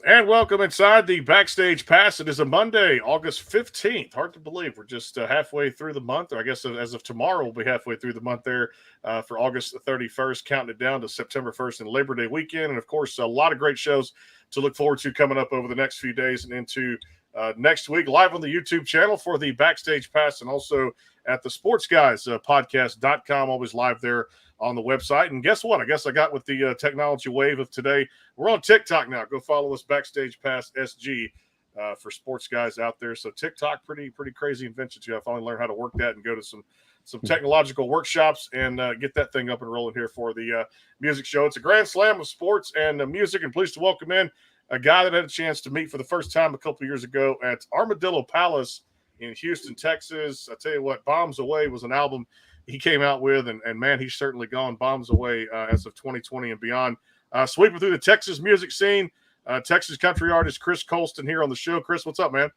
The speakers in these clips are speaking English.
And welcome inside the Backstage Pass. It is a Monday, August 15th. Hard to believe we're just halfway through the month. Or I guess as of tomorrow, we'll be halfway through the month there for August 31st, counting it down to September 1st and Labor Day weekend. And, of course, a lot of great shows to look forward to coming up over the next few days and into next week. Live on the YouTube channel for the Backstage Pass and also at the Sports Guys podcast.com. Always live there on the website. And guess what? I guess I got with the technology wave of today. We're on TikTok now. Go follow us, Backstage Pass SG, for sports guys out there. So TikTok, pretty crazy invention too. I finally learned how to work that and go to some technological workshops and get that thing up and rolling here for the music show. It's a grand slam of sports and music, and pleased to welcome in a guy that I had a chance to meet for the first time a couple years ago at Armadillo Palace in Houston, Texas. I tell you what, Bombs Away was an album he came out with, and man, he's certainly gone bombs away as of 2020 and beyond. Sweeping through the Texas music scene, Texas country artist Chris Colston here on the show. Chris, what's up, man?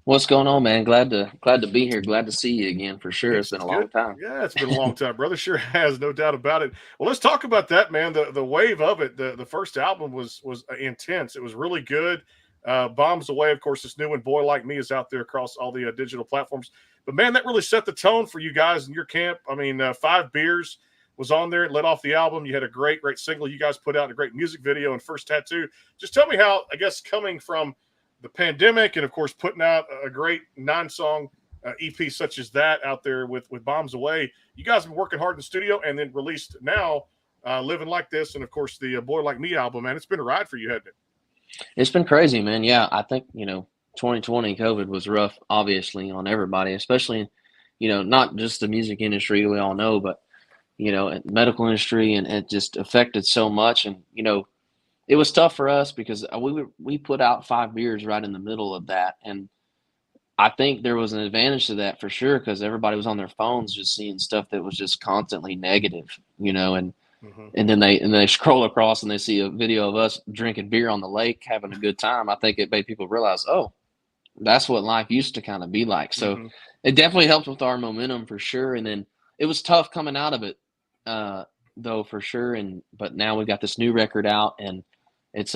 What's going on, man? Glad to be here. Glad to see you again for sure. It's been a long time. Yeah, it's been a long time, brother. Sure has, no doubt about it. Well, let's talk about that, man. The wave of it. The first album was intense. It was really good. Bombs Away, of course, this new one, Boy Like Me, is out there across all the digital platforms. But, man, that really set the tone for you guys in your camp. I mean, 5 Beers was on there. It led off the album. You had a great single you guys put out, and a great music video, and First Tattoo. Just tell me how, I guess, coming from the pandemic and, of course, putting out a great 9-song EP such as that out there with Bombs Away, you guys have been working hard in the studio and then released now Living Like This and, of course, the Boy Like Me album, man. It's been a ride for you, hasn't it? It's been crazy, man. Yeah, I think, 2020 COVID was rough, obviously, on everybody, especially, not just the music industry, we all know, but, medical industry, and it just affected so much. And, it was tough for us because we put out 5 Beers right in the middle of that. And I think there was an advantage to that for sure, because everybody was on their phones just seeing stuff that was just constantly negative, and and then they scroll across and they see a video of us drinking beer on the lake, having a good time. I think it made people realize, oh, that's what life used to kind of be like. So it definitely helped with our momentum for sure. And then it was tough coming out of it, though, for sure. But now we got this new record out, and it's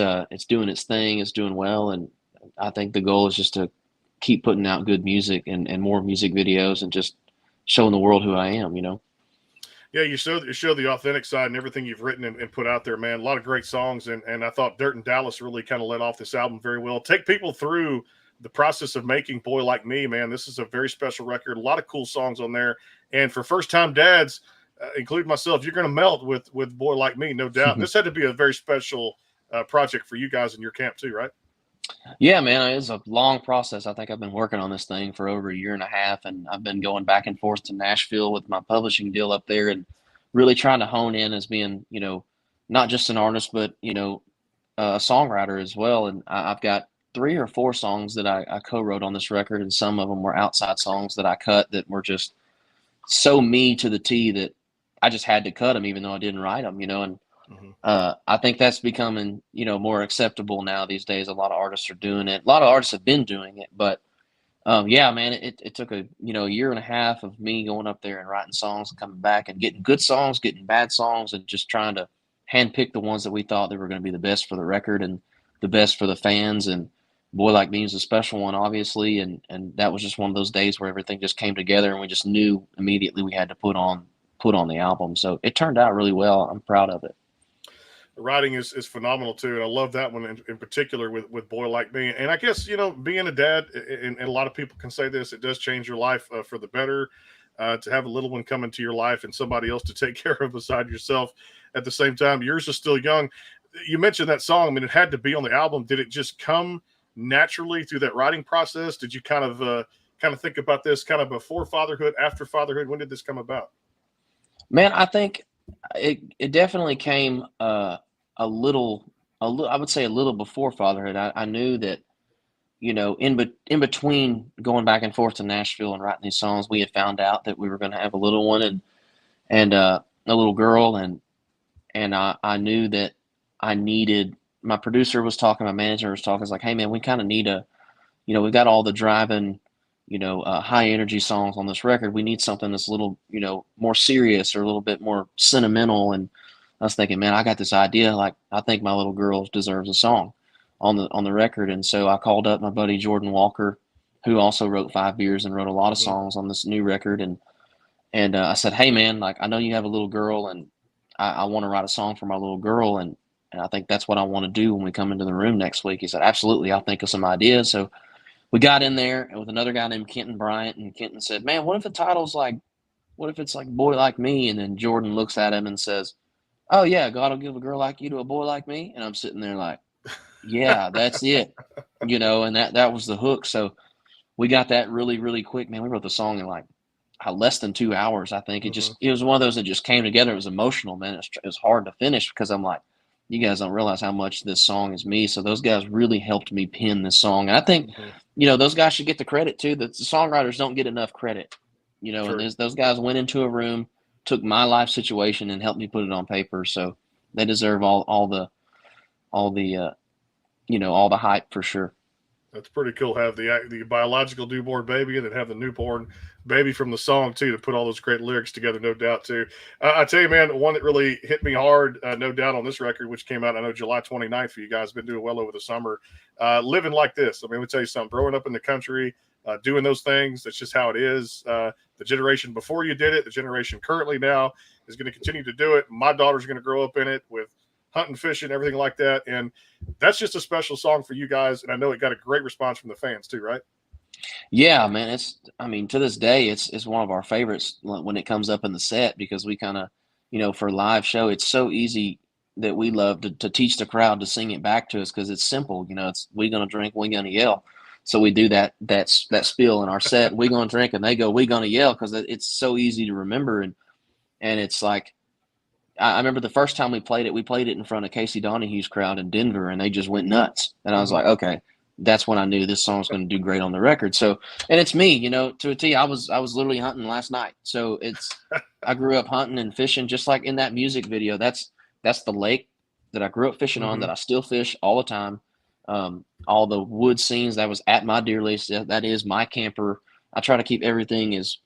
doing its thing. It's doing well. And I think the goal is just to keep putting out good music and more music videos and just showing the world who I am, Yeah, you show the authentic side and everything you've written and put out there, man. A lot of great songs, and I thought Dirt in Dallas really kind of led off this album very well. Take people through the process of making Boy Like Me, man. This is a very special record. A lot of cool songs on there, and for first-time dads, including myself, you're going to melt with Boy Like Me, no doubt. This had to be a very special project for you guys in your camp too, right? Yeah, man, it was a long process. I think I've been working on this thing for over a year and a half, and I've been going back and forth to Nashville with my publishing deal up there and really trying to hone in as being, not just an artist, but, a songwriter as well. And I've got 3 or 4 songs that I co-wrote on this record, and some of them were outside songs that I cut that were just so me to the T that I just had to cut them even though I didn't write them, and I think that's becoming, more acceptable now these days. A lot of artists are doing it. A lot of artists have been doing it, but yeah, man, it took a year and a half of me going up there and writing songs and coming back and getting good songs, getting bad songs, and just trying to handpick the ones that we thought that were going to be the best for the record and the best for the fans. And Boy Like Me is a special one, obviously, and that was just one of those days where everything just came together, and we just knew immediately we had to put on the album. So it turned out really well. I'm proud of it. The writing is phenomenal too, and I love that one in particular with Boy Like Me. And I guess being a dad, and a lot of people can say this, it does change your life for the better. To have a little one come into your life and somebody else to take care of beside yourself at the same time. Yours is still young. You mentioned that song. I mean, it had to be on the album. Did it just come naturally through that writing process? Did you kind of think about this kind of before fatherhood, after fatherhood? When did this come about? Man, I think it definitely came a little, I would say a little before fatherhood. I knew that, in between going back and forth to Nashville and writing these songs, we had found out that we were going to have a little one and a little girl. And I knew that I needed, my producer was talking, my manager was talking, it's like, hey man, we kind of need we've got all the driving, high energy songs on this record. We need something that's a little, more serious or a little bit more sentimental. And I was thinking, man, I got this idea. Like, I think my little girl deserves a song on the record. And so I called up my buddy Jordan Walker, who also wrote 5 Years and wrote a lot of songs on this new record. And I said, hey man, like I know you have a little girl, and I want to write a song for my little girl, and I think that's what I want to do when we come into the room next week. He said, absolutely, I'll think of some ideas. So we got in there with another guy named Kenton Bryant, and Kenton said, man, what if the title's like, what if it's like Boy Like Me? And then Jordan looks at him and says, oh yeah, God will give a girl like you to a boy like me. And I'm sitting there like, yeah, that's it, and that was the hook. So we got that really, really quick, man. We wrote the song in like less than 2 hours. I think it was one of those that just came together. It was emotional, man. It was hard to finish because I'm like, you guys don't realize how much this song is me. So those guys really helped me pen this song. And I think, those guys should get the credit too. The songwriters don't get enough credit, Sure. and those guys went into a room, took my life situation and helped me put it on paper. So they deserve all the all the hype for sure. That's pretty cool. Have the biological newborn baby, and then have the newborn baby from the song too, to put all those great lyrics together. No doubt too. I tell you, man, one that really hit me hard, no doubt, on this record, which came out, I know, July 29th for you guys. Been doing well over the summer. Living Like This. I mean, let me tell you something. Growing up in the country, doing those things, that's just how it is. The generation before you did it, the generation currently now is going to continue to do it. My daughter's going to grow up in it with hunting, fishing, everything like that. And that's just a special song for you guys. And I know it got a great response from the fans too, right? Yeah, man. To this day, it's one of our favorites when it comes up in the set, because we kind of, for a live show, it's so easy that we love to teach the crowd to sing it back to us, because it's simple. It's we gonna drink, we gonna yell. So we do that spiel in our set. We gonna drink, and they go, we gonna yell, because it's so easy to remember. And it's like, I remember the first time we played it in front of Casey Donahue's crowd in Denver, and they just went nuts. And I was like, okay, that's when I knew this song's going to do great on the record. So, and it's me, to a T. I was literally hunting last night. So I grew up hunting and fishing, just like in that music video. That's the lake that I grew up fishing on, that I still fish all the time. All the wood scenes, that was at my deer list. That is my camper. I try to keep everything as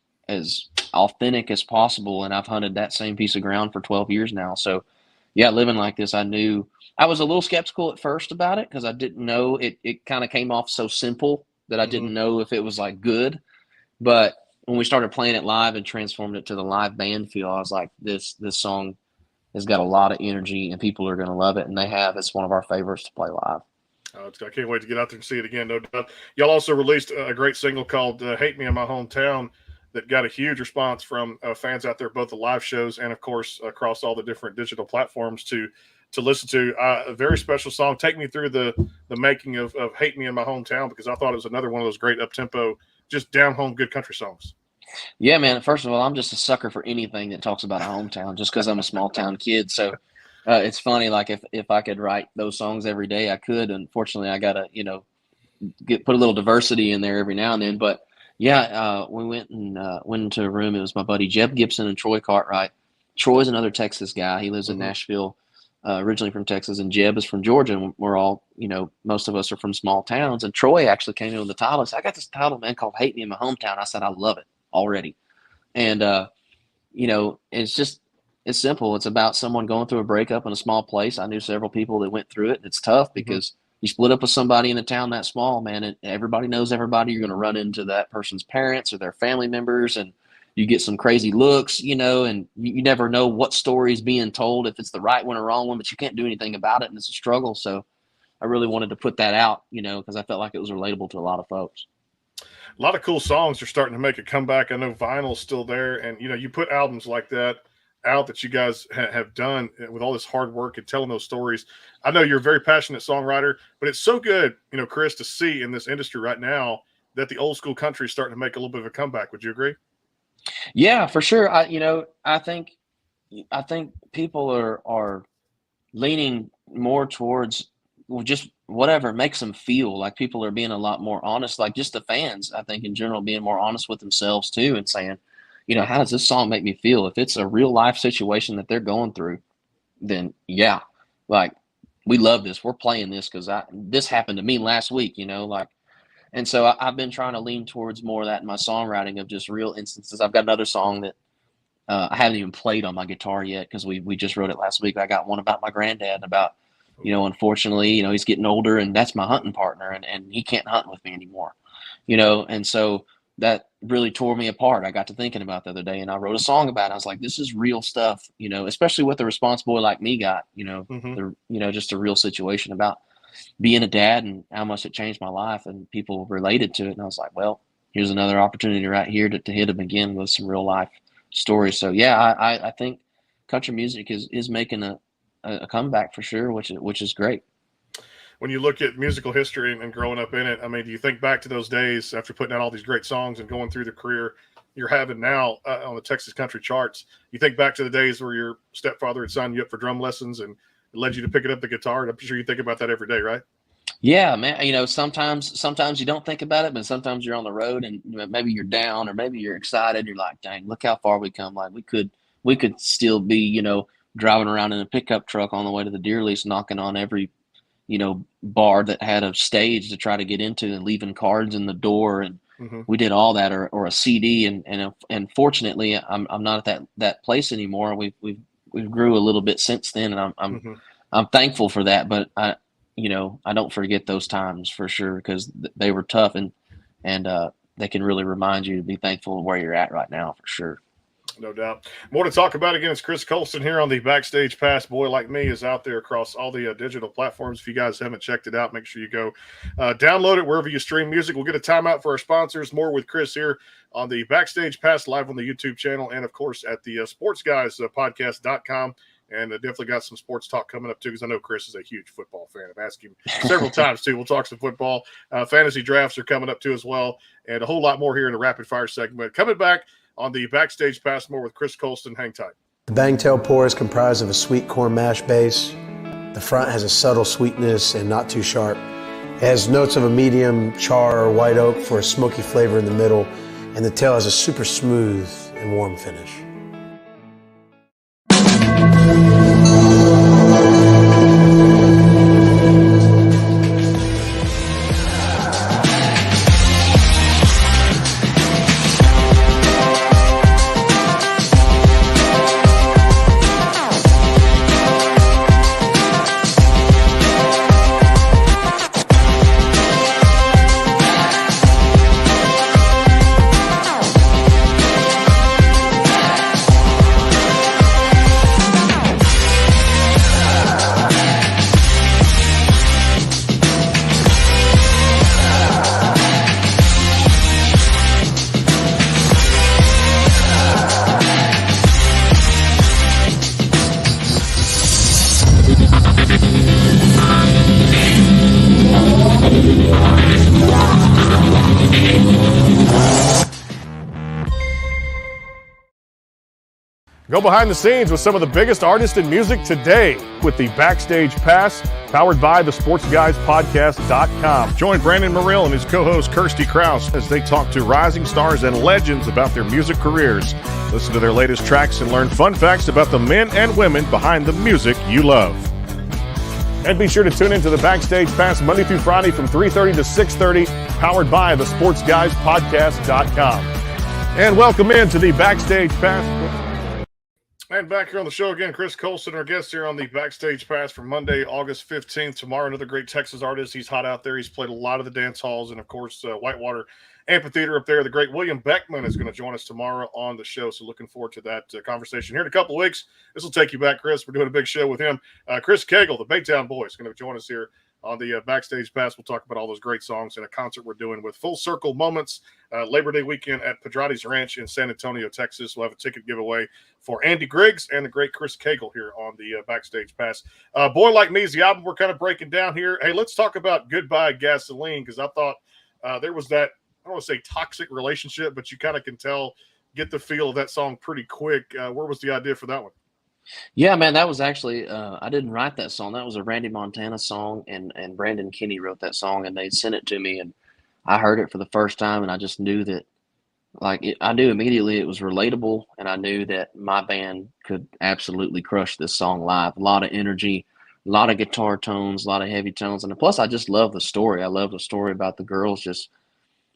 authentic as possible, and I've hunted that same piece of ground for 12 years now. So yeah, Living Like This, I knew I was a little skeptical at first about it, because I didn't know it kind of came off so simple that I didn't know if it was like good. But when we started playing it live and transformed it to the live band feel, I was like, this song has got a lot of energy and people are going to love it, and they have. It's one of our favorites to play live. I can't wait to get out there and see it again, no doubt. Y'all also released a great single called Hate Me in My Hometown that got a huge response from fans out there, both the live shows and, of course, across all the different digital platforms to listen to. A very special song. Take me through the making of Hate Me in My Hometown, because I thought it was another one of those great up-tempo, just down-home good country songs. Yeah, man. First of all, I'm just a sucker for anything that talks about a hometown, just because I'm a small-town kid. So it's funny, like if I could write those songs every day, I could. Unfortunately, I got to, put a little diversity in there every now and then. But yeah, we went into a room. It was my buddy Jeb Gibson and Troy Cartwright. Troy's another Texas guy. He lives in Nashville, originally from Texas, and Jeb is from Georgia. And we're all, most of us are from small towns. And Troy actually came in with the title. He said, I got this title, man, called Hate Me in My Hometown. I said, I love it already. And, it's simple. It's about someone going through a breakup in a small place. I knew several people that went through it. It's tough because you split up with somebody in a town that small, man, and everybody knows everybody. You're going to run into that person's parents or their family members, and you get some crazy looks, and you never know what story is being told, if it's the right one or wrong one, but you can't do anything about it, and it's a struggle. So I really wanted to put that out, because I felt like it was relatable to a lot of folks. A lot of cool songs are starting to make a comeback. I know vinyl's still there, and you put albums like that out that you guys have done with all this hard work and telling those stories. I know you're a very passionate songwriter, but it's so good, Chris, to see in this industry right now that the old school country is starting to make a little bit of a comeback. Would you agree? Yeah, for sure. I think people are leaning more towards just whatever makes them feel like. People are being a lot more honest, like just the fans, I think in general, being more honest with themselves too, and saying, how does this song make me feel? If it's a real life situation that they're going through, then yeah, like we love this. We're playing this because this happened to me last week, and so I've been trying to lean towards more of that in my songwriting, of just real instances. I've got another song that I haven't even played on my guitar yet because we just wrote it last week. I got one about my granddad, about unfortunately, he's getting older, and that's my hunting partner, and he can't hunt with me anymore, and so that really tore me apart. I got to thinking about the other day, and I wrote a song about it. I was like, this is real stuff, especially what the Response Boy Like Me got, just a real situation about being a dad and how much it changed my life, and people related to it. And I was like, well, here's another opportunity right here to hit them again with some real life stories. So yeah, I think country music is making a comeback for sure, which is great. When you look at musical history and growing up in it, I mean, do you think back to those days after putting out all these great songs and going through the career you're having now on the Texas country charts? You think back to the days where your stepfather had signed you up for drum lessons and led you to picking up the guitar? I'm sure you think about that every day, right? Yeah, man. Sometimes you don't think about it, but sometimes you're on the road and maybe you're down or maybe you're excited. You're like, dang, look how far we come. Like we could still be, driving around in a pickup truck on the way to the deer lease, knocking on every, bar that had a stage to try to get into and leaving cards in the door. And we did all that, or a CD. And fortunately, I'm not at that place anymore. We've grew a little bit since then, and I'm thankful for that. But I don't forget those times for sure, because they were tough, and they can really remind you to be thankful where you're at right now for sure. No doubt. More to talk about. Again, it's Chris Colston here on the Backstage Pass. Boy Like Me is out there across all the digital platforms. If you guys haven't checked it out, make sure you go download it wherever you stream music. We'll get a timeout for our sponsors. More with Chris here on the Backstage Pass, live on the YouTube channel, and of course at the sportsguyspodcast.com. And definitely got some sports talk coming up too, because I know Chris is a huge football fan. I've asked him several times too. We'll talk some football. Fantasy drafts are coming up too as well, and a whole lot more here in the rapid fire segment. Coming back on the Backstage Pass, more with Chris Colston. Hang tight. The Bangtail pour is comprised of a sweet corn mash base. The front has a subtle sweetness and not too sharp. It has notes of a medium char or white oak for a smoky flavor in the middle, and the tail has a super smooth and warm finish. Go behind the scenes with some of the biggest artists in music today with the Backstage Pass, powered by the sportsguyspodcast.com. Join Brandon Morrill and his co-host Kirsty Krause as they talk to rising stars and legends about their music careers. Listen to their latest tracks and learn fun facts about the men and women behind the music you love. And be sure to tune into the Backstage Pass Monday through Friday from 3:30 to 6:30, powered by the sportsguyspodcast.com. And welcome into the Backstage Pass. And back here on the show again, Chris Colston, our guest here on the Backstage Pass for Monday, August 15th. Tomorrow, another great Texas artist. He's hot out there. He's played a lot of the dance halls and, of course, Whitewater Amphitheater up there. The great William Beckman is going to join us tomorrow on the show, so looking forward to that conversation here in a couple of weeks. This will take you back, Chris. We're doing a big show with him. Chris Cagle, the Baytown Boy, is going to join us here on the Backstage Pass. We'll talk about all those great songs and a concert we're doing with Full Circle Moments Labor Day weekend at Pedrati's Ranch in San Antonio, Texas. We'll have a ticket giveaway for Andy Griggs and the great Chris Cagle here on the Backstage Pass. Boy Like Me is the album we're kind of breaking down here. Hey, let's talk about Goodbye Gasoline, because I thought there was that, I don't want to say toxic relationship, but you kind of can get the feel of that song pretty quick. Where was the idea for that one? Yeah, man, that was actually, I didn't write that song. That was a Randy Montana song, and Brandon Kinney wrote that song, and they sent it to me, and I heard it for the first time, and I just knew that, I knew immediately it was relatable, and I knew that my band could absolutely crush this song live. A lot of energy, a lot of guitar tones, a lot of heavy tones, and plus I just love the story. I love the story about the girls just,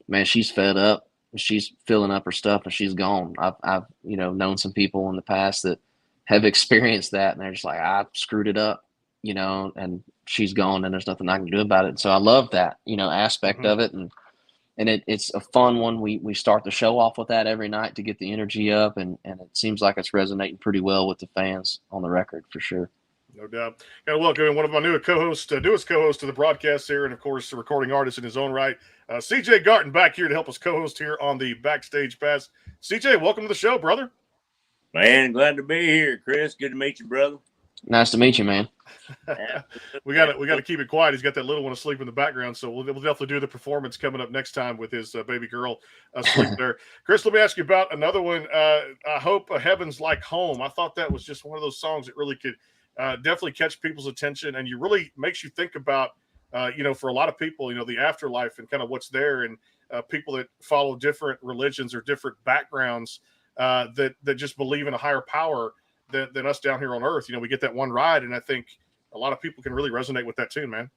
man, she's fed up, she's filling up her stuff, and she's gone. I've known some people in the past that have experienced that, and they're just like, I screwed it up. and she's gone and there's nothing I can do about it. So I love that, aspect of it. And it's a fun one. We start the show off with that every night to get the energy up, and it seems like it's resonating pretty well with the fans on the record for sure. No doubt. Got to welcome in one of my newest co-hosts of the broadcast here, and of course, a recording artist in his own right, CJ Garton, back here to help us co-host here on the Backstage Pass. CJ, welcome to the show, brother. Man, glad to be here, Chris. Good to meet you, brother. Nice to meet you, man. we got to keep it quiet. He's got that little one asleep in the background, so we'll definitely do the performance coming up next time with his baby girl asleep there. Chris, let me ask you about another one. I hope Heaven's Like Home. I thought that was just one of those songs that really could definitely catch people's attention, and you really makes you think about, for a lot of people, the afterlife and kind of what's there, and people that follow different religions or different backgrounds that just believe in a higher power than us down here on earth. We get that one ride, and I think a lot of people can really resonate with that tune, man.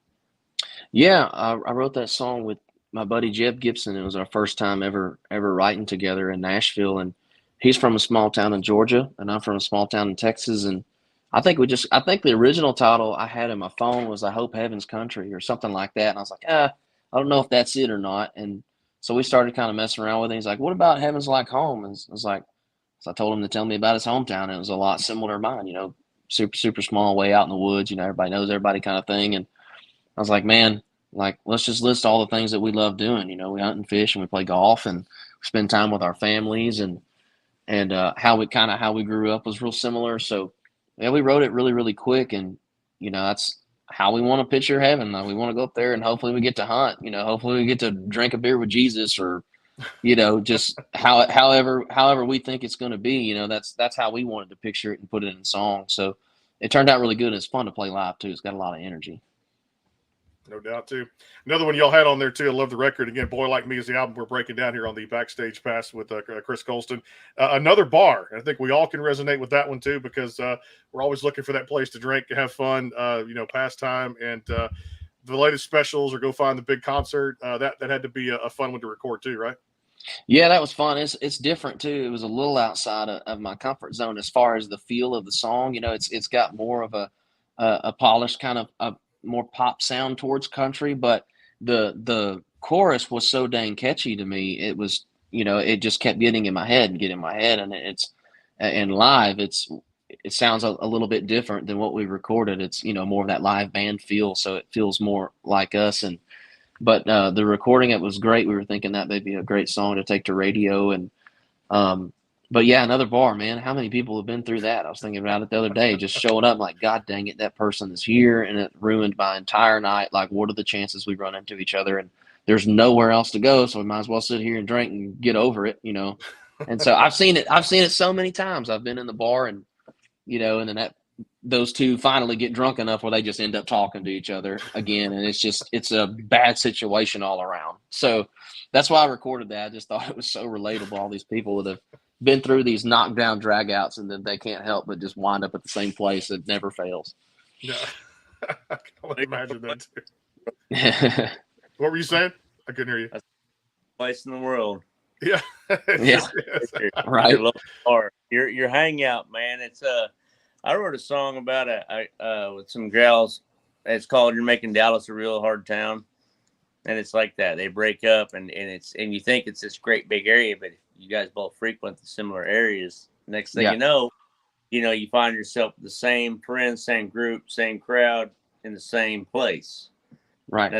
Yeah, I wrote that song with my buddy Jeb Gibson. It was our first time ever writing together in Nashville, and he's from a small town in Georgia, and I'm from a small town in Texas. And I think the original title I had in my phone was "I Hope Heaven's Country" or something like that. And I was like, I don't know if that's it or not. And so we started kind of messing around with it. He's like, "What about Heaven's Like Home?" And I was like, so I told him to tell me about his hometown. And it was a lot similar to mine, super, super small, way out in the woods, everybody knows everybody kind of thing. And I was like, man, let's just list all the things that we love doing. We hunt and fish and we play golf and we spend time with our families, and how we grew up was real similar. So yeah, we wrote it really, really quick. And, that's how we want to picture heaven. We want to go up there and hopefully we get to hunt, hopefully we get to drink a beer with Jesus, or, just however we think it's going to be, that's how we wanted to picture it and put it in song. So it turned out really good. And it's fun to play live too. It's got a lot of energy. No doubt too. Another one y'all had on there too. I love the record. Again, Boy Like Me is the album we're breaking down here on the Backstage Pass with Chris Colston. Another bar. I think we all can resonate with that one too, because we're always looking for that place to drink, have fun, pastime, and the latest specials, or go find the big concert. That had to be a fun one to record too, right? Yeah, that was fun. It's different too. It was a little outside of my comfort zone as far as the feel of the song. It's got more of a polished kind of a more pop sound towards country, but the chorus was so dang catchy to me. It was, it just kept getting in my head, and live it sounds a little bit different than what we recorded. It's, more of that live band feel, so it feels more like us. But the recording, it was great. We were thinking that may be a great song to take to radio. And but yeah, another bar, man. How many people have been through that? I was thinking about it the other day, just showing up like, God dang it, that person is here, and it ruined my entire night. Like, what are the chances we run into each other and there's nowhere else to go, so we might as well sit here and drink and get over it, And so I've seen it so many times. I've been in the bar, and and then those two finally get drunk enough where they just end up talking to each other again, and it's a bad situation all around. So that's why I recorded that. I just thought it was so relatable. All these people that have been through these knockdown dragouts, and then they can't help but just wind up at the same place. It never fails. Yeah, I can only imagine that too. What were you saying? I couldn't hear you. Place in the world. Yeah, yeah, right. Your hangout, man. It's I wrote a song about with some gals. It's called "You're Making Dallas a Real Hard Town," and it's like that. They break up, and you think it's this great big area, but you guys both frequent the similar areas. Next thing you know, you find yourself with the same friends, same group, same crowd in the same place. Right.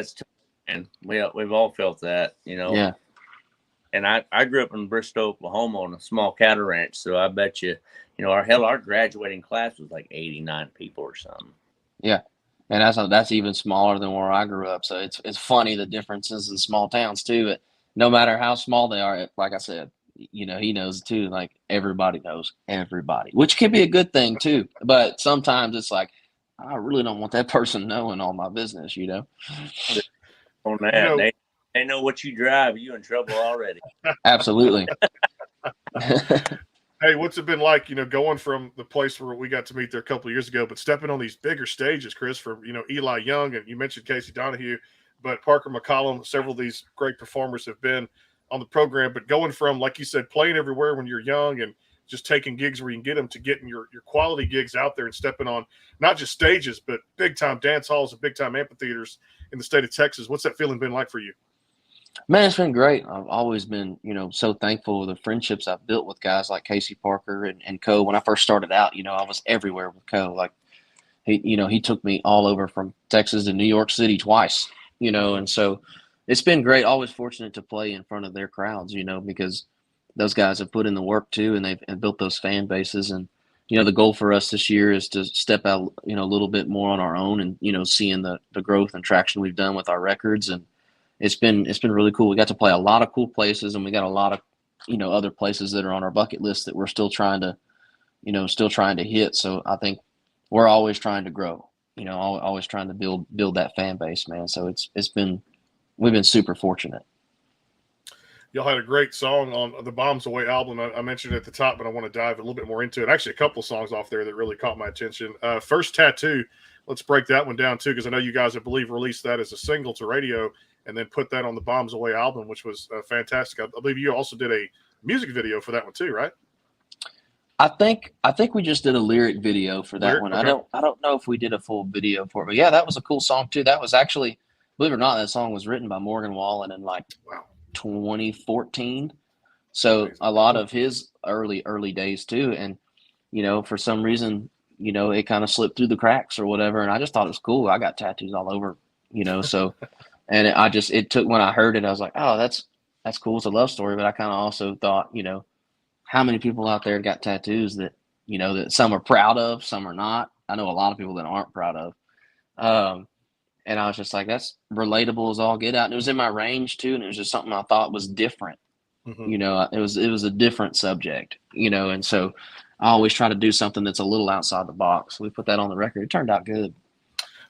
And we've all felt that, Yeah. And I grew up in Bristow, Oklahoma, on a small cattle ranch. So I bet you, our graduating class was like 89 people or something. Yeah. And that's even smaller than where I grew up. So it's funny, the differences in small towns too. But no matter how small they are, like I said, he knows too. Like, everybody knows everybody, which can be a good thing too. But sometimes it's like, I really don't want that person knowing all my business, On that, they know what you drive. You in trouble already. Absolutely. Hey, what's it been like, going from the place where we got to meet there a couple of years ago, but stepping on these bigger stages, Chris, for, Eli Young, and you mentioned Casey Donahue, but Parker McCollum, several of these great performers have been on the program, but going from, like you said, playing everywhere when you're young and just taking gigs where you can get them to getting your quality gigs out there and stepping on not just stages, but big time dance halls and big time amphitheaters in the state of Texas. What's that feeling been like for you? Man, it's been great. I've always been, so thankful for the friendships I've built with guys like Casey Parker and Co. When I first started out, I was everywhere with Co. Like he took me all over from Texas to New York City twice, and so it's been great. Always fortunate to play in front of their crowds, because those guys have put in the work too, and they've built those fan bases. And, the goal for us this year is to step out, a little bit more on our own and, seeing the growth and traction we've done with our records. And it's been really cool. We got to play a lot of cool places, and we got a lot of, other places that are on our bucket list that we're still trying to hit. So I think we're always trying to grow, always trying to build that fan base, man. So we've been super fortunate. Y'all had a great song on the Bombs Away album. I mentioned it at the top, but I want to dive a little bit more into it. Actually, a couple of songs off there that really caught my attention. First Tattoo, let's break that one down too, because I know you guys, I believe, released that as a single to radio and then put that on the Bombs Away album, which was fantastic. I believe you also did a music video for that one too, right? I think we just did a lyric video for that one. Okay. I don't know if we did a full video for it, but yeah, that was a cool song too. That was actually, believe it or not, that song was written by Morgan Wallen in like 2014. So a lot of his early days too. And, for some reason, it kind of slipped through the cracks or whatever. And I just thought it was cool. I got tattoos all over, so, and it took, when I heard it, I was like, oh, that's cool. It's a love story. But I kind of also thought, how many people out there got tattoos that, that some are proud of, some are not. I know a lot of people that aren't proud of. And I was just like, that's relatable as all get out. And it was in my range too. And it was just something I thought was different. It was a different subject, and so I always try to do something that's a little outside the box. We put that on the record. It turned out good.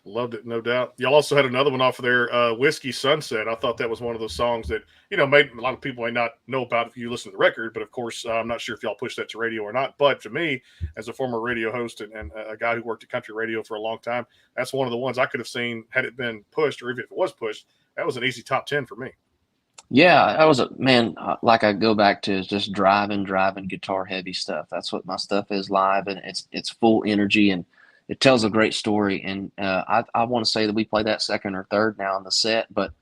Loved it, no doubt. Y'all also had another one off of there, Whiskey Sunset. I thought that was one of those songs that, made a lot of people may not know about if you listen to the record. But, of course, I'm not sure if y'all pushed that to radio or not. But to me, as a former radio host and a guy who worked at country radio for a long time, that's one of the ones I could have seen had it been pushed, or even if it was pushed. That was an easy top 10 for me. Yeah, that was like I go back to is just driving guitar heavy stuff. That's what my stuff is live, and it's full energy, and it tells a great story. And I want to say that we play that second or third now in the set, but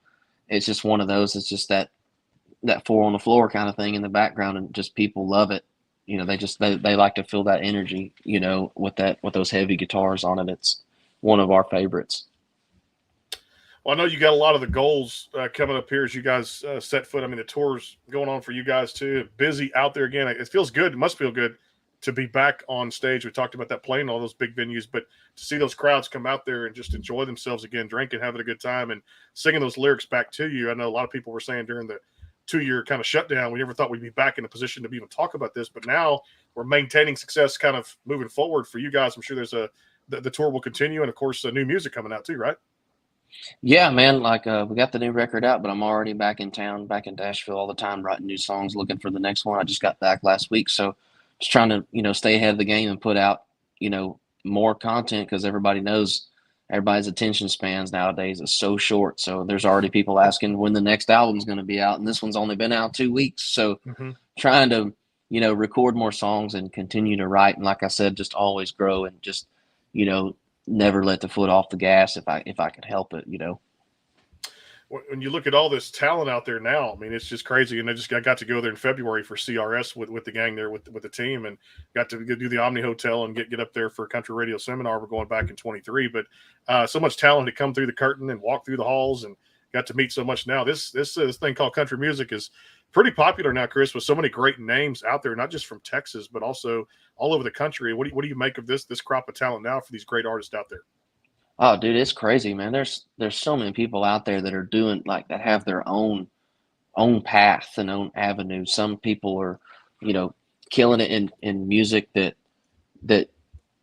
it's just one of those. It's just that four on the floor kind of thing in the background, and just people love it. They like to feel that energy, with those heavy guitars on it. It's one of our favorites. Well, I know you got a lot of the goals coming up here as you guys set foot. I mean, the tour's going on for you guys too. Busy out there again. It feels good. It must feel good to be back on stage. We talked about that playing all those big venues, but to see those crowds come out there and just enjoy themselves again, drinking, having a good time, and singing those lyrics back to you. I know a lot of people were saying during the 2-year kind of shutdown, we never thought we'd be back in a position to even talk about this, but now we're maintaining success kind of moving forward for you guys. I'm sure there's the tour will continue, and of course, new music coming out too, right? Yeah, man, like we got the new record out, but I'm already back in town, back in Nashville all the time, writing new songs, looking for the next one. I just got back last week, so just trying to, stay ahead of the game and put out, more content, because everybody knows everybody's attention spans nowadays is so short. So there's already people asking when the next album's going to be out, and this one's only been out 2 weeks. So trying to, record more songs and continue to write. And like I said, just always grow and just, never let the foot off the gas if I could help it, When you look at all this talent out there now, I mean, it's just crazy. And I got to go there in February for CRS with the gang there with the team, and got to do the Omni Hotel and get up there for a country radio seminar. We're going back in 23, but so much talent to come through the curtain and walk through the halls, and got to meet so much now. This thing called country music is pretty popular now, Chris, with so many great names out there, not just from Texas, but also all over the country. What do you make of this crop of talent now for these great artists out there? Oh, dude, it's crazy, man. There's so many people out there that are doing that have their own path and own avenue. Some people are, killing it in music that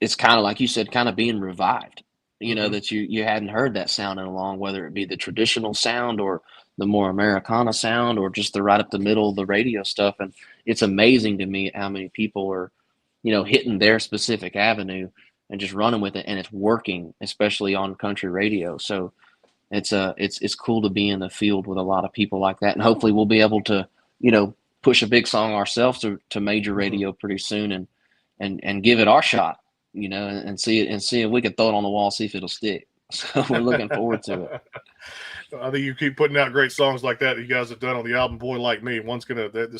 it's kind of like you said, kind of being revived. That you hadn't heard that sound in a long, whether it be the traditional sound or the more Americana sound or just the right up the middle of the radio stuff. And it's amazing to me how many people are, hitting their specific avenue and just running with it, and it's working, especially on country radio. So it's cool to be in the field with a lot of people like that, and hopefully we'll be able to, push a big song ourselves to major radio pretty soon and give it our shot, and see if we can throw it on the wall, see if it'll stick. So we're looking forward to it. I think you keep putting out great songs like that you guys have done on the album Boy Like Me. One's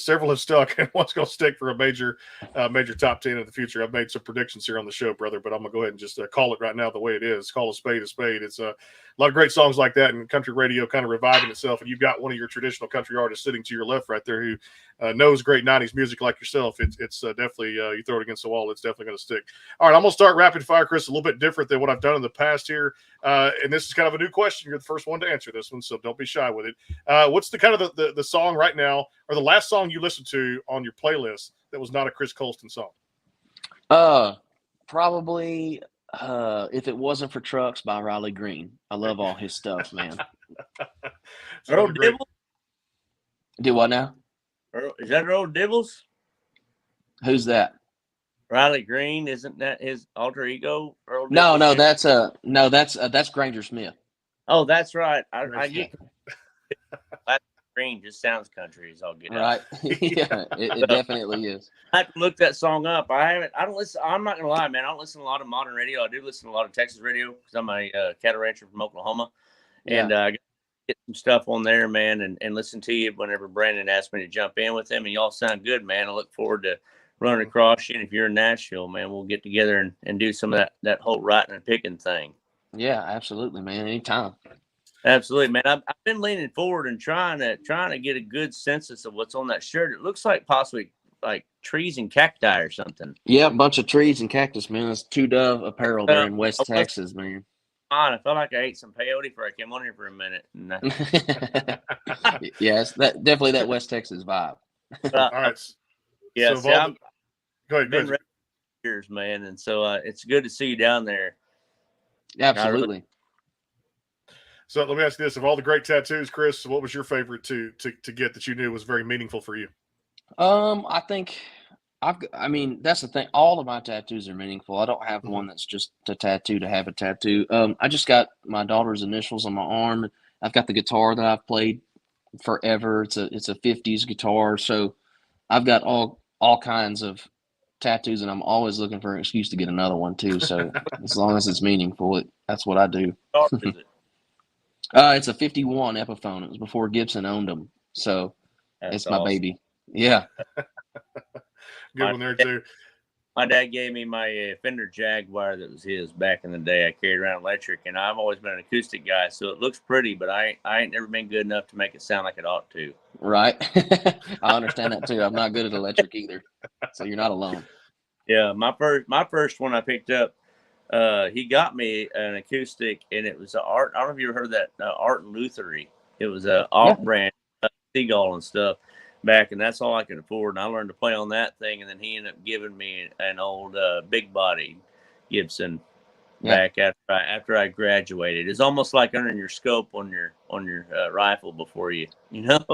several have stuck, and one's gonna stick for a major top 10 in the future. I've made some predictions here on the show, brother, but I'm gonna go ahead and just call it right now the way it is. Call a spade a spade. It's a lot of great songs like that, and country radio kind of reviving itself. And you've got one of your traditional country artists sitting to your left right there who knows great 90s music like yourself. It's definitely, you throw it against the wall, it's definitely going to stick. All right, I'm going to start rapid fire, Chris, a little bit different than what I've done in the past here. And this is kind of a new question. You're the first one to answer this one, so don't be shy with it. What's the kind of the song right now, or the last song you listened to on your playlist that was not a Chris Colston song? Probably If It Wasn't for Trucks by Riley Green. I love all his stuff, man. Earl Dibbles? Do what now? Is that Earl Dibbles? Who's that? Riley Green, isn't that his alter ego? Earl No, Dibbles? that's Granger Smith. Oh, that's right. I get Green just sounds country as all get out. Right. Yeah, it definitely is. I have to look that song up. I don't listen. I'm not gonna lie, man. I don't listen to a lot of modern radio. I do listen to a lot of Texas radio because I'm a cattle rancher from Oklahoma, and I get some stuff on there, man, and listen to you whenever Brandon asked me to jump in with him. And y'all sound good, man. I look forward to running across you. And if you're in Nashville, man, we'll get together and do some of that whole writing and picking thing. Yeah, absolutely, man. Anytime. Absolutely, man. I've been leaning forward and trying to get a good census of what's on that shirt. It looks like possibly like trees and cacti or something. Yeah, a bunch of trees and cactus, man. It's Two Dove apparel there in West Texas, man. I felt like I ate some peyote before I came on here for a minute. Yes, definitely that West Texas vibe. All right. Yeah, so go ahead. Years, man, and so it's good to see you down there. Absolutely. So let me ask you this: of all the great tattoos, Chris, what was your favorite to get that you knew was very meaningful for you? I think I mean, that's the thing. All of my tattoos are meaningful. I don't have one that's just a tattoo to have a tattoo. I just got my daughter's initials on my arm. I've got the guitar that I've played forever. It's a 50s guitar. So I've got all kinds of tattoos, and I'm always looking for an excuse to get another one too. So as long as it's meaningful, that's what I do. It's a 51 Epiphone. It was before Gibson owned them. So it's my baby. Yeah. Good one there too. My dad gave me my Fender Jaguar that was his back in the day. I carried around electric, and I've always been an acoustic guy, so it looks pretty, but I ain't never been good enough to make it sound like it ought to. Right. I understand that too. I'm not good at electric either, so you're not alone. Yeah, my first one I picked up, he got me an acoustic, and it was Art. I don't know if you ever heard of that Art and Luthery. It was a off-brand Seagull and stuff back, and that's all I could afford. And I learned to play on that thing, and then he ended up giving me an old big body Gibson back after I graduated. It's almost like under your scope on your rifle before you know.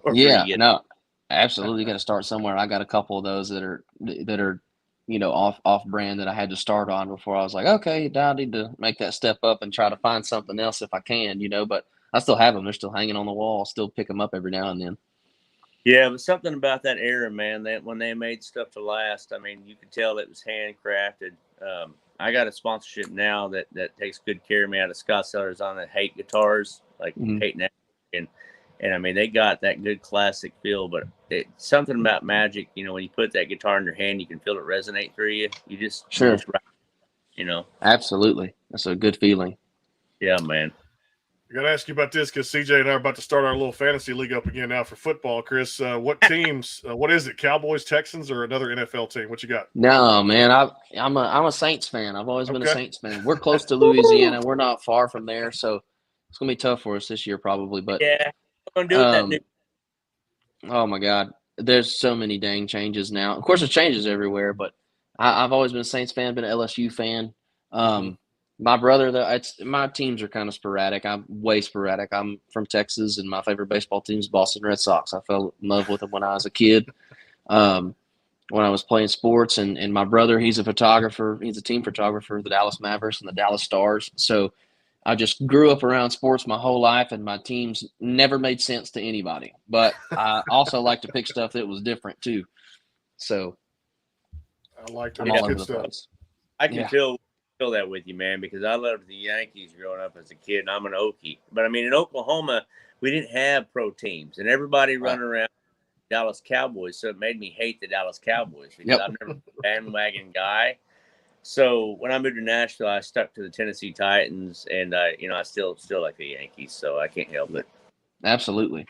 No, absolutely. Got to start somewhere. I got a couple of those that are off brand that I had to start on before I was like, okay, I need to make that step up and try to find something else if I can, but I still have them. They're still hanging on the wall. I'll still pick them up every now and then. Yeah, but something about that era, man, that when they made stuff to last, I mean, you could tell it was handcrafted. I got a sponsorship now that takes good care of me out of Scott Sellers on the Hate guitars, like Hate now. And I mean, they got that good classic feel, but it's something about magic, when you put that guitar in your hand, you can feel it resonate through you. You just, Absolutely. That's a good feeling. Yeah, man. I got to ask you about this because CJ and I are about to start our little fantasy league up again now for football. Chris, what teams? What is it? Cowboys, Texans, or another NFL team? What you got? No, man. I'm a Saints fan. I've always been a Saints fan. We're close to Louisiana. We're not far from there, so it's gonna be tough for us this year, probably. But yeah, we're gonna do it. Oh my God, there's so many dang changes now. Of course, there's changes everywhere, but I've always been a Saints fan, been an LSU fan. My brother, though, my teams are kind of sporadic. I'm way sporadic. I'm from Texas, and my favorite baseball team is Boston Red Sox. I fell in love with them when I was a kid, when I was playing sports. And my brother, he's a photographer. He's a team photographer for the Dallas Mavericks and the Dallas Stars. So I just grew up around sports my whole life, and my teams never made sense to anybody. But I also like to pick stuff that was different too. So I like that. I'm That's all over good the stuff. place. I can Yeah. feel that with you, man, because I loved the Yankees growing up as a kid, and I'm an Okie. But I mean, in Oklahoma, we didn't have pro teams, and everybody running around Dallas Cowboys, so it made me hate the Dallas Cowboys because Yep. I've never been a bandwagon guy. So when I moved to Nashville, I stuck to the Tennessee Titans, and I still like the Yankees, so I can't help it. Absolutely.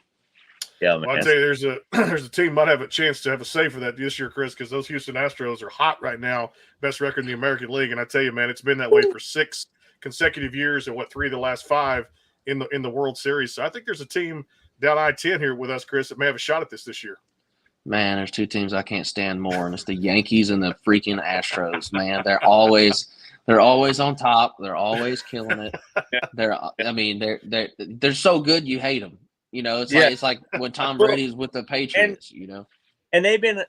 Yeah, Well, man. I tell you, there's a team might have a chance to have a say for that this year, Chris, because those Houston Astros are hot right now, best record in the American League, and I tell you, man, it's been that way for 6 consecutive years, and 3 of the last 5 in the World Series. So I think there's a team down I-10 here with us, Chris, that may have a shot at this year. Man, there's 2 teams I can't stand more, and it's the Yankees and the freaking Astros. Man, they're always on top. They're always killing it. They're so good you hate them. It's like when Tom Brady's with the Patriots. And they've been.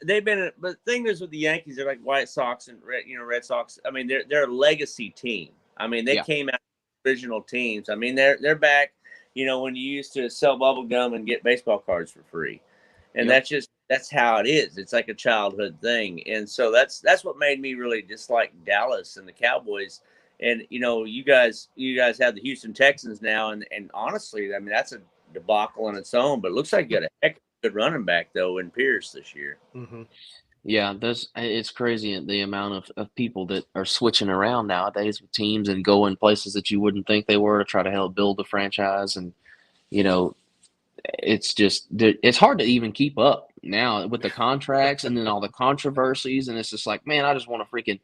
But the thing is with the Yankees, they're like White Sox and Red Sox. I mean, they're a legacy team. I mean, they came out original teams. I mean, they're back. When you used to sell bubble gum and get baseball cards for free, and that's how it is. It's like a childhood thing, and so that's what made me really dislike Dallas and the Cowboys. And you guys have the Houston Texans now, and honestly, I mean that's a debacle in its own. But it looks like you got a heck of a good running back though in Pierce this year. Mm-hmm. Yeah, it's crazy the amount of people that are switching around nowadays with teams and going places that you wouldn't think they were to try to help build the franchise. And it's just it's hard to even keep up now with the contracts and then all the controversies. And it's just like, man, I just want to freaking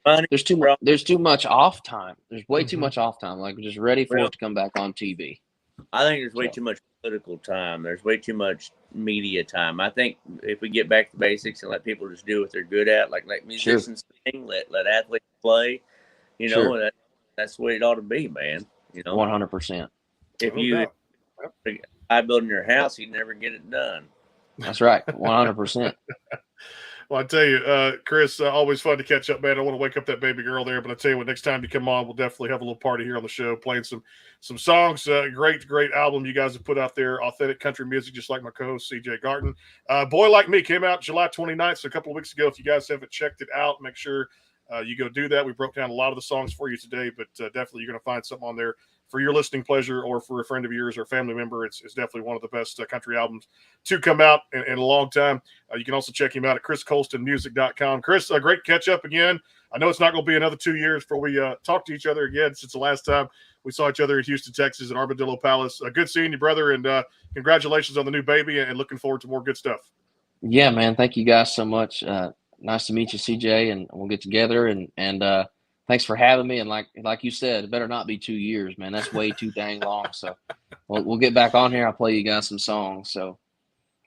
there's too much off time. There's way too much off time. Like, we're just ready for it to come back on TV. I think there's way too much political time. There's way too much media time. I think if we get back to basics and let people just do what they're good at, like musicians sing, let athletes play, that's the way it ought to be, man. 100%. If I building your house, you never get it done. That's right. 100%. Well, I tell you, Chris, always fun to catch up, man. I want to wake up that baby girl there, but I tell you what, next time you come on, we'll definitely have a little party here on the show, playing some songs. Great album you guys have put out there, authentic country music, just like my co-host CJ Garton. Boy Like Me came out July 29th, so a couple of weeks ago. If you guys haven't checked it out, make sure you go do that. We broke down a lot of the songs for you today, but definitely you're going to find something on there for your listening pleasure, or for a friend of yours or a family member. It's definitely one of the best country albums to come out in a long time. You can also check him out at ChrisColstonMusic.com. Chris, great catch up again. I know it's not going to be another 2 years before we talk to each other again, since the last time we saw each other in Houston, Texas at Armadillo Palace. Good seeing you, brother, and congratulations on the new baby, and looking forward to more good stuff. Yeah, man. Thank you guys so much. Nice to meet you, CJ, and we'll get together, and thanks for having me. And like you said, it better not be 2 years, man. That's way too dang long. So we'll get back on here. I'll play you guys some songs. So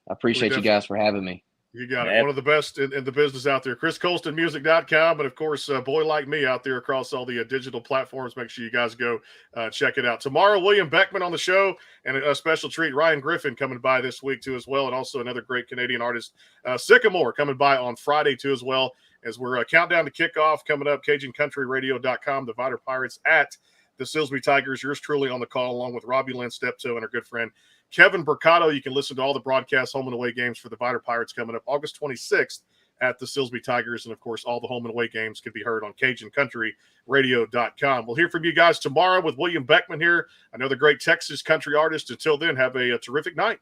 I appreciate you guys for having me. You got it. One of the best in the business out there. ChrisColstonMusic.com, and of course, Boy Like Me out there across all the digital platforms. Make sure you guys go check it out. Tomorrow, William Beckman on the show, and a special treat, Ryan Griffin coming by this week too as well, and also another great Canadian artist, Sycamore, coming by on Friday too as well, as we're countdown to kickoff coming up. CajunCountryRadio.com, the Vider Pirates at the Silsbee Tigers. Yours truly on the call, along with Robbie Lynn Steptoe and our good friend Kevin Burcato. You can listen to all the broadcast home and away games for the Vider Pirates coming up August 26th at the Silsbee Tigers. And, of course, all the home and away games can be heard on CajunCountryRadio.com. We'll hear from you guys tomorrow with William Beckman here, another great Texas country artist. Until then, have a terrific night.